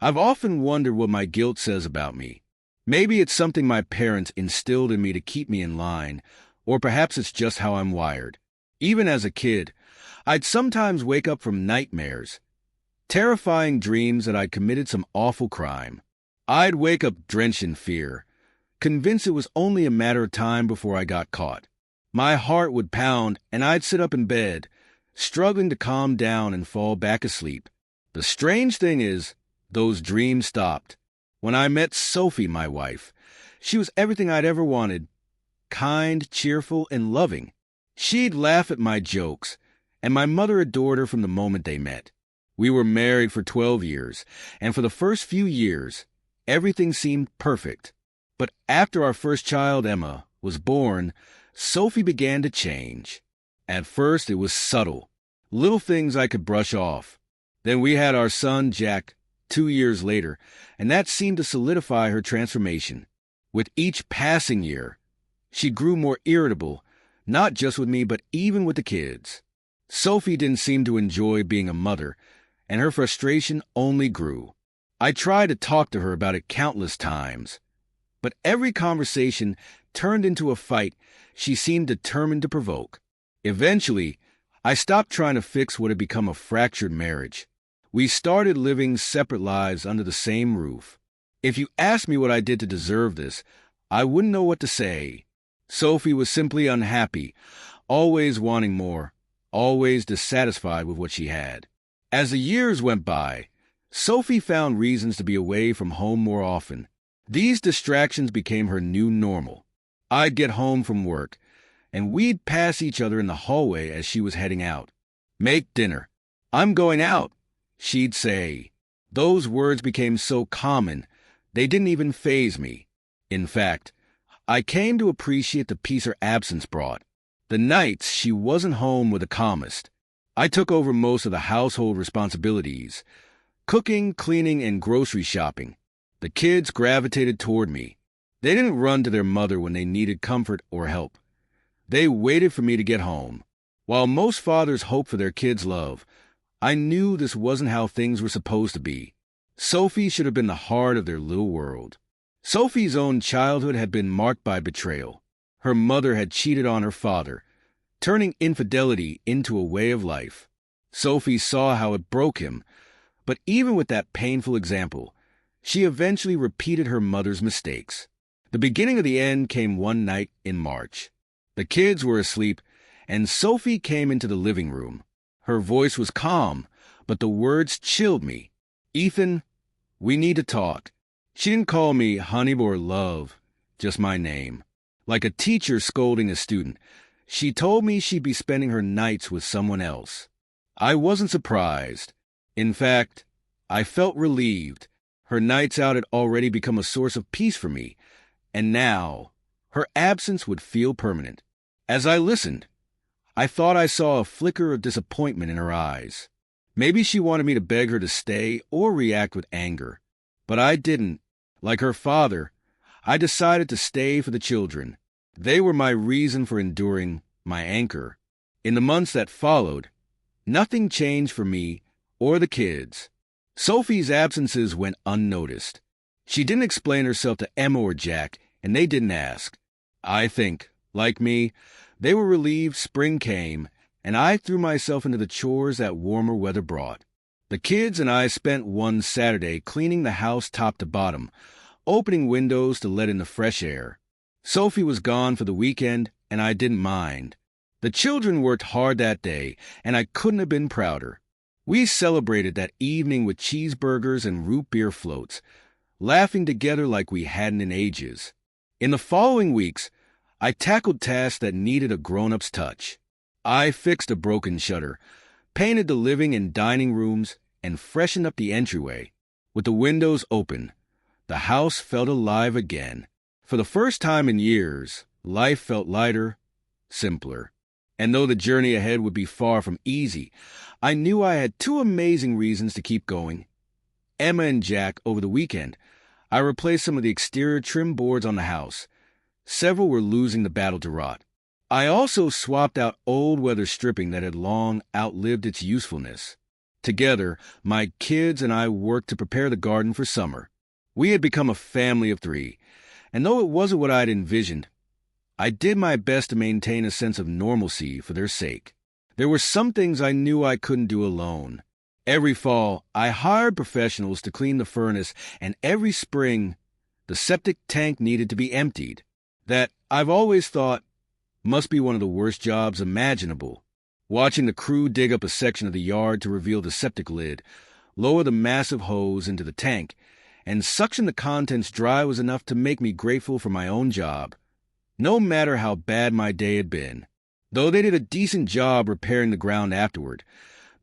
I've often wondered what my guilt says about me. Maybe it's something my parents instilled in me to keep me in line, or perhaps it's just how I'm wired. Even as a kid, I'd sometimes wake up from nightmares, terrifying dreams that I'd committed some awful crime. I'd wake up drenched in fear, convinced it was only a matter of time before I got caught. My heart would pound, and I'd sit up in bed, struggling to calm down and fall back asleep. The strange thing is, those dreams stopped. When I met Sophie, my wife, she was everything I'd ever wanted. Kind, cheerful, and loving. She'd laugh at my jokes, and my mother adored her from the moment they met. We were married for 12 years, and for the first few years, everything seemed perfect. But after our first child, Emma, was born, Sophie began to change. At first, it was subtle, little things I could brush off. Then we had our son, Jack, 2 years later, and that seemed to solidify her transformation. With each passing year, she grew more irritable, not just with me, but even with the kids. Sophie didn't seem to enjoy being a mother, and her frustration only grew. I tried to talk to her about it countless times, but every conversation turned into a fight she seemed determined to provoke. Eventually, I stopped trying to fix what had become a fractured marriage. We started living separate lives under the same roof. If you asked me what I did to deserve this, I wouldn't know what to say. Sophie was simply unhappy, always wanting more, always dissatisfied with what she had. As the years went by, Sophie found reasons to be away from home more often. These distractions became her new normal. I'd get home from work, and we'd pass each other in the hallway as she was heading out. "Make dinner. I'm going out," she'd say. Those words became so common, they didn't even faze me. In fact, I came to appreciate the peace her absence brought. The nights she wasn't home were the calmest. I took over most of the household responsibilities, cooking, cleaning, and grocery shopping. The kids gravitated toward me. They didn't run to their mother when they needed comfort or help. They waited for me to get home. While most fathers hope for their kids' love, I knew this wasn't how things were supposed to be. Sophie should have been the heart of their little world. Sophie's own childhood had been marked by betrayal. Her mother had cheated on her father, turning infidelity into a way of life. Sophie saw how it broke him, but even with that painful example, she eventually repeated her mother's mistakes. The beginning of the end came one night in March. The kids were asleep, and Sophie came into the living room. Her voice was calm, but the words chilled me. "Ethan, we need to talk." She didn't call me honey or love, just my name. Like a teacher scolding a student, she told me she'd be spending her nights with someone else. I wasn't surprised. In fact, I felt relieved. Her nights out had already become a source of peace for me, and now her absence would feel permanent. As I listened, I thought I saw a flicker of disappointment in her eyes. Maybe she wanted me to beg her to stay or react with anger. But I didn't. Like her father, I decided to stay for the children. They were my reason for enduring, my anchor. In the months that followed, nothing changed for me or the kids. Sophie's absences went unnoticed. She didn't explain herself to Emma or Jack, and they didn't ask. I think, like me, they were relieved spring came, and I threw myself into the chores that warmer weather brought. The kids and I spent one Saturday cleaning the house top to bottom, opening windows to let in the fresh air. Sophie was gone for the weekend, and I didn't mind. The children worked hard that day, and I couldn't have been prouder. We celebrated that evening with cheeseburgers and root beer floats, laughing together like we hadn't in ages. In the following weeks, I tackled tasks that needed a grown-up's touch. I fixed a broken shutter, painted the living and dining rooms, and freshened up the entryway. With the windows open, the house felt alive again. For the first time in years, life felt lighter, simpler. And though the journey ahead would be far from easy, I knew I had two amazing reasons to keep going. Emma and Jack, over the weekend, I replaced some of the exterior trim boards on the house. Several were losing the battle to rot. I also swapped out old weather stripping that had long outlived its usefulness. Together, my kids and I worked to prepare the garden for summer. We had become a family of three, and though it wasn't what I'd envisioned, I did my best to maintain a sense of normalcy for their sake. There were some things I knew I couldn't do alone. Every fall, I hired professionals to clean the furnace, and every spring, the septic tank needed to be emptied. That, I've always thought, must be one of the worst jobs imaginable. Watching the crew dig up a section of the yard to reveal the septic lid, lower the massive hose into the tank, and suction the contents dry was enough to make me grateful for my own job, no matter how bad my day had been. Though they did a decent job repairing the ground afterward,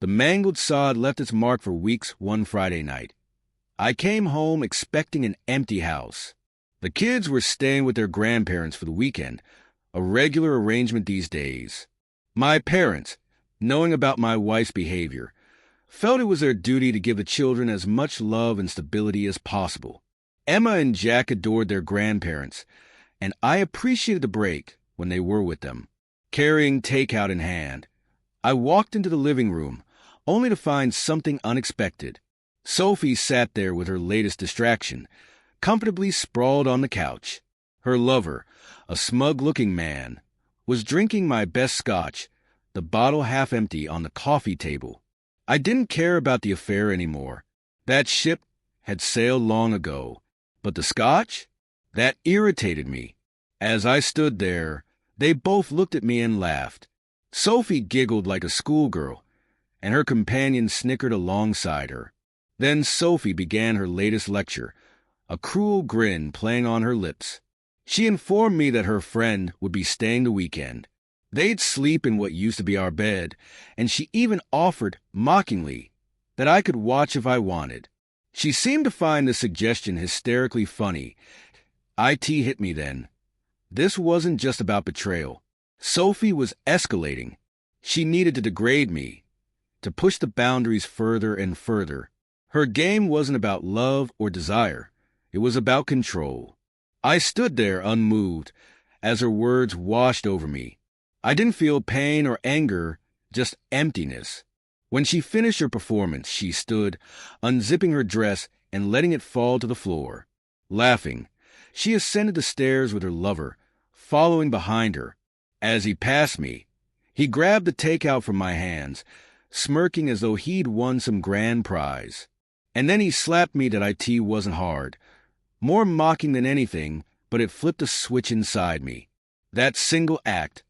the mangled sod left its mark for weeks one Friday night. I came home expecting an empty house. The kids were staying with their grandparents for the weekend, a regular arrangement these days. My parents, knowing about my wife's behavior, felt it was their duty to give the children as much love and stability as possible. Emma and Jack adored their grandparents, and I appreciated the break when they were with them. Carrying takeout in hand, I walked into the living room, only to find something unexpected. Sophie sat there with her latest distraction, comfortably sprawled on the couch. Her lover, a smug-looking man, was drinking my best scotch, the bottle half empty on the coffee table. I didn't care about the affair anymore. That ship had sailed long ago. But the scotch? That irritated me. As I stood there, they both looked at me and laughed. Sophie giggled like a schoolgirl, and her companion snickered alongside her. Then Sophie began her latest lecture, a cruel grin playing on her lips. She informed me that her friend would be staying the weekend. They'd sleep in what used to be our bed, and she even offered, mockingly, that I could watch if I wanted. She seemed to find the suggestion hysterically funny. IT hit me then. This wasn't just about betrayal. Sophie was escalating. She needed to degrade me, to push the boundaries further and further. Her game wasn't about love or desire. It was about control. I stood there unmoved as her words washed over me. I didn't feel pain or anger, just emptiness. When she finished her performance, she stood, unzipping her dress and letting it fall to the floor. Laughing, she ascended the stairs with her lover, following behind her. As he passed me, he grabbed the takeout from my hands, smirking as though he'd won some grand prize. And then he slapped me that IT wasn't hard. More mocking than anything, but it flipped a switch inside me. That single act,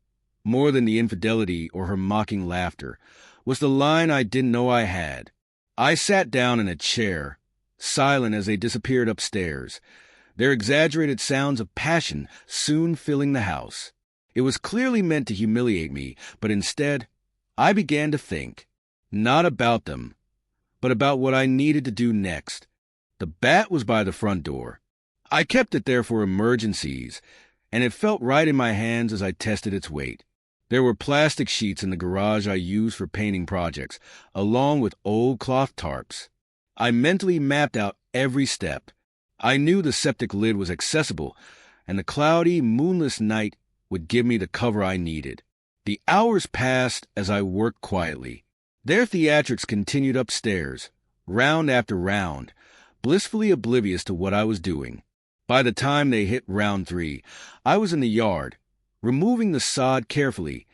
more than the infidelity or her mocking laughter, was the line I didn't know I had. I sat down in a chair, silent as they disappeared upstairs, their exaggerated sounds of passion soon filling the house. It was clearly meant to humiliate me, but instead, I began to think, not about them, but about what I needed to do next. The bat was by the front door. I kept it there for emergencies, and it felt right in my hands as I tested its weight. There were plastic sheets in the garage I used for painting projects, along with old cloth tarps. I mentally mapped out every step. I knew the septic lid was accessible, and the cloudy, moonless night would give me the cover I needed. The hours passed as I worked quietly. Their theatrics continued upstairs, round after round, blissfully oblivious to what I was doing. By the time they hit round 3, I was in the yard, removing the sod carefully,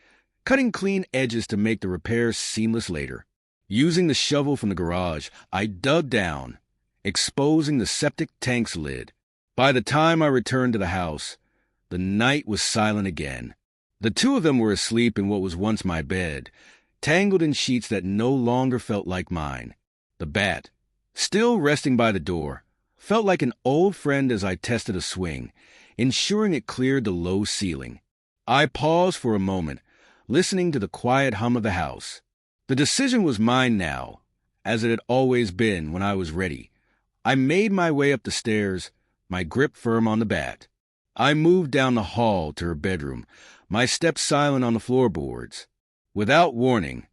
cutting clean edges to make the repairs seamless later. Using the shovel from the garage, I dug down, exposing the septic tank's lid. By the time I returned to the house, the night was silent again. The two of them were asleep in what was once my bed, tangled in sheets that no longer felt like mine. The bat, still resting by the door, felt like an old friend as I tested a swing, ensuring it cleared the low ceiling. I paused for a moment, listening to the quiet hum of the house. The decision was mine now, as it had always been when I was ready. I made my way up the stairs, my grip firm on the bat. I moved down the hall to her bedroom, my steps silent on the floorboards. Without warning,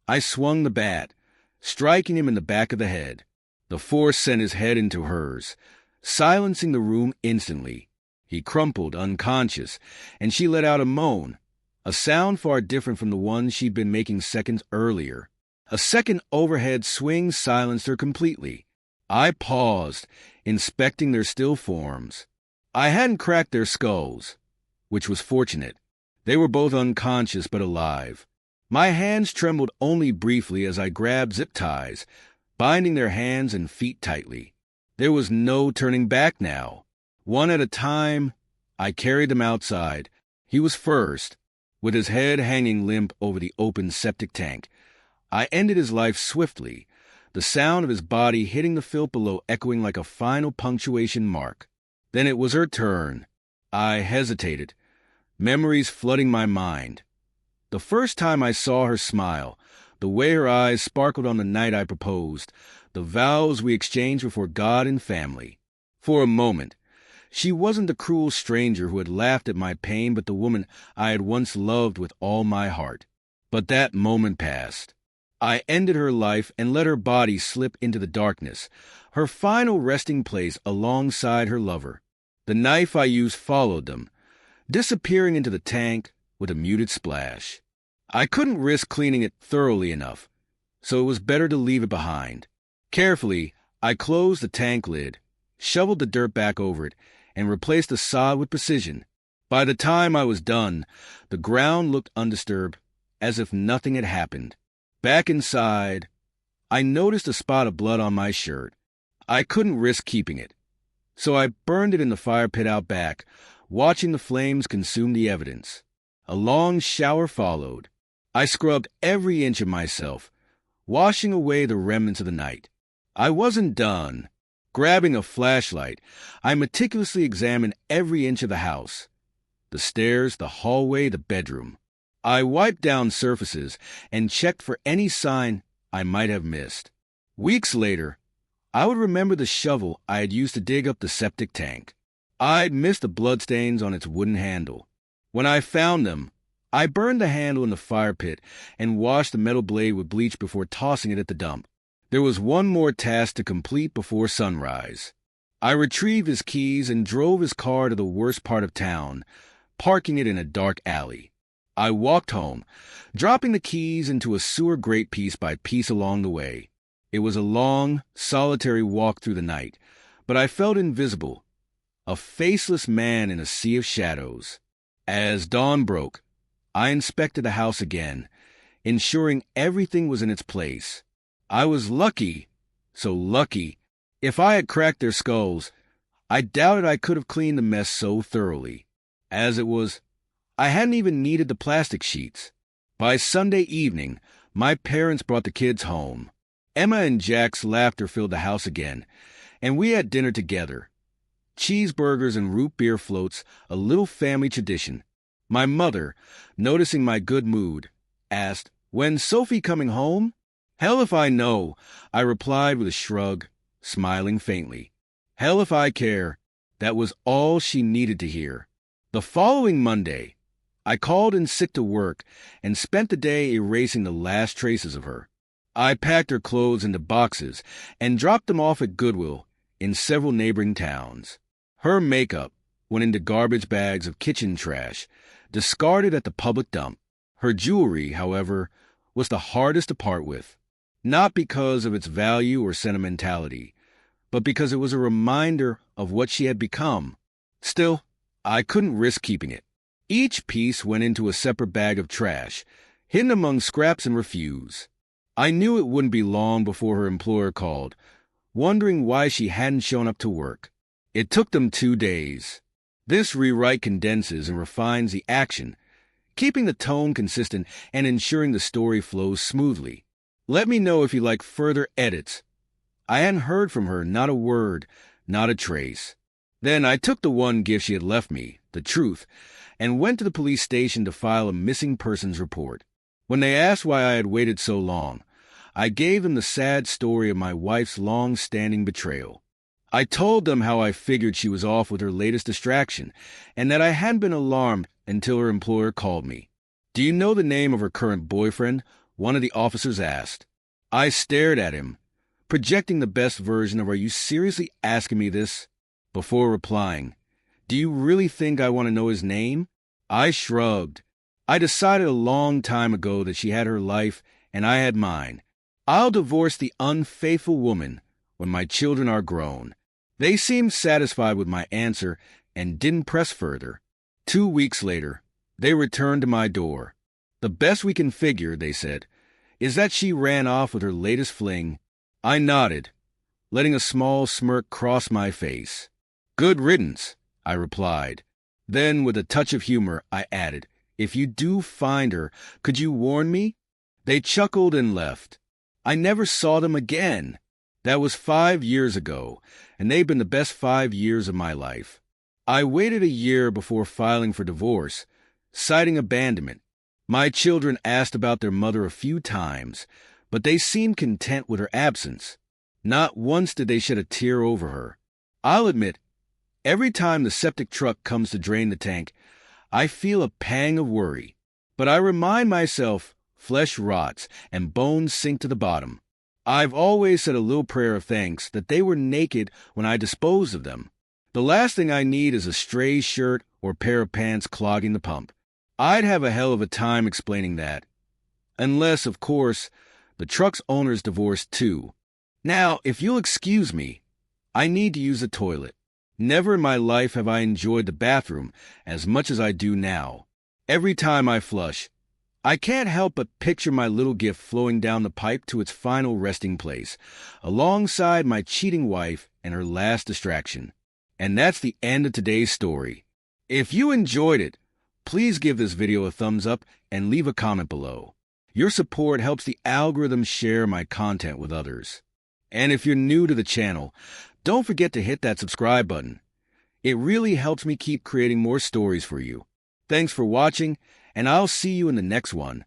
I swung the bat, striking him in the back of the head. The force sent his head into hers, silencing the room instantly. He crumpled, unconscious, and she let out a moan, a sound far different from the one she'd been making seconds earlier. A second overhead swing silenced her completely. I paused, inspecting their still forms. I hadn't cracked their skulls, which was fortunate. They were both unconscious but alive. My hands trembled only briefly as I grabbed zip ties, binding their hands and feet tightly. There was no turning back now. One at a time, I carried them outside. He was first, with his head hanging limp over the open septic tank. I ended his life swiftly, the sound of his body hitting the filth below echoing like a final punctuation mark. Then it was her turn. I hesitated, memories flooding my mind. The first time I saw her smile, the way her eyes sparkled on the night I proposed, the vows we exchanged before God and family. For a moment, she wasn't the cruel stranger who had laughed at my pain, but the woman I had once loved with all my heart. But that moment passed. I ended her life and let her body slip into the darkness, her final resting place alongside her lover. The knife I used followed them, disappearing into the tank with a muted splash. I couldn't risk cleaning it thoroughly enough, so it was better to leave it behind. Carefully, I closed the tank lid, shoveled the dirt back over it, and replaced the sod with precision. By the time I was done, the ground looked undisturbed, as if nothing had happened. Back inside, I noticed a spot of blood on my shirt. I couldn't risk keeping it, so I burned it in the fire pit out back, watching the flames consume the evidence. A long shower followed. I scrubbed every inch of myself, washing away the remnants of the night. I wasn't done. Grabbing a flashlight, I meticulously examined every inch of the house. The stairs, the hallway, the bedroom. I wiped down surfaces and checked for any sign I might have missed. Weeks later, I would remember the shovel I had used to dig up the septic tank. I'd missed the bloodstains on its wooden handle. When I found them, I burned the handle in the fire pit and washed the metal blade with bleach before tossing it at the dump. There was one more task to complete before sunrise. I retrieved his keys and drove his car to the worst part of town, parking it in a dark alley. I walked home, dropping the keys into a sewer grate piece by piece along the way. It was a long, solitary walk through the night, but I felt invisible, a faceless man in a sea of shadows. As dawn broke, I inspected the house again, ensuring everything was in its place. I was lucky, so lucky. If I had cracked their skulls, I doubted I could have cleaned the mess so thoroughly. As it was, I hadn't even needed the plastic sheets. By Sunday evening, my parents brought the kids home. Emma and Jack's laughter filled the house again, and we had dinner together. Cheeseburgers and root beer floats, a little family tradition. My mother, noticing my good mood, asked, "When's Sophie coming home?" "Hell if I know," I replied with a shrug, smiling faintly. Hell if I care. That was all she needed to hear. The following Monday, I called in sick to work and spent the day erasing the last traces of her. I packed her clothes into boxes and dropped them off at Goodwill in several neighboring towns. Her makeup went into garbage bags of kitchen trash, discarded at the public dump. Her jewelry, however, was the hardest to part with, not because of its value or sentimentality, but because it was a reminder of what she had become. Still, I couldn't risk keeping it. Each piece went into a separate bag of trash, hidden among scraps and refuse. I knew it wouldn't be long before her employer called, wondering why she hadn't shown up to work. It took them 2 days. This rewrite condenses and refines the action, keeping the tone consistent and ensuring the story flows smoothly. Let me know if you like further edits. I hadn't heard from her, not a word, not a trace. Then I took the one gift she had left me, the truth, and went to the police station to file a missing persons report. When they asked why I had waited so long, I gave them the sad story of my wife's long-standing betrayal. I told them how I figured she was off with her latest distraction, and that I hadn't been alarmed until her employer called me. "Do you know the name of her current boyfriend?" one of the officers asked. I stared at him, projecting the best version of "Are you seriously asking me this?" before replying, "Do you really think I want to know his name?" I shrugged. I decided a long time ago that she had her life and I had mine. I'll divorce the unfaithful woman when my children are grown. They seemed satisfied with my answer and didn't press further. 2 weeks later, they returned to my door. The best we can figure, they said, is that she ran off with her latest fling. I nodded, letting a small smirk cross my face. Good riddance, I replied. Then, with a touch of humor, I added, if you do find her, could you warn me? They chuckled and left. I never saw them again. That was 5 years ago, and they've been the best 5 years of my life. I waited a year before filing for divorce, citing abandonment. My children asked about their mother a few times, but they seemed content with her absence. Not once did they shed a tear over her. I'll admit, every time the septic truck comes to drain the tank, I feel a pang of worry. But I remind myself, flesh rots and bones sink to the bottom. I've always said a little prayer of thanks that they were naked when I disposed of them. The last thing I need is a stray shirt or pair of pants clogging the pump. I'd have a hell of a time explaining that. Unless, of course, the truck's owner's divorced too. Now, if you'll excuse me, I need to use the toilet. Never in my life have I enjoyed the bathroom as much as I do now. Every time I flush, I can't help but picture my little gift flowing down the pipe to its final resting place, alongside my cheating wife and her last distraction. And that's the end of today's story. If you enjoyed it, please give this video a thumbs up and leave a comment below. Your support helps the algorithm share my content with others. And if you're new to the channel, don't forget to hit that subscribe button. It really helps me keep creating more stories for you. Thanks for watching, and I'll see you in the next one.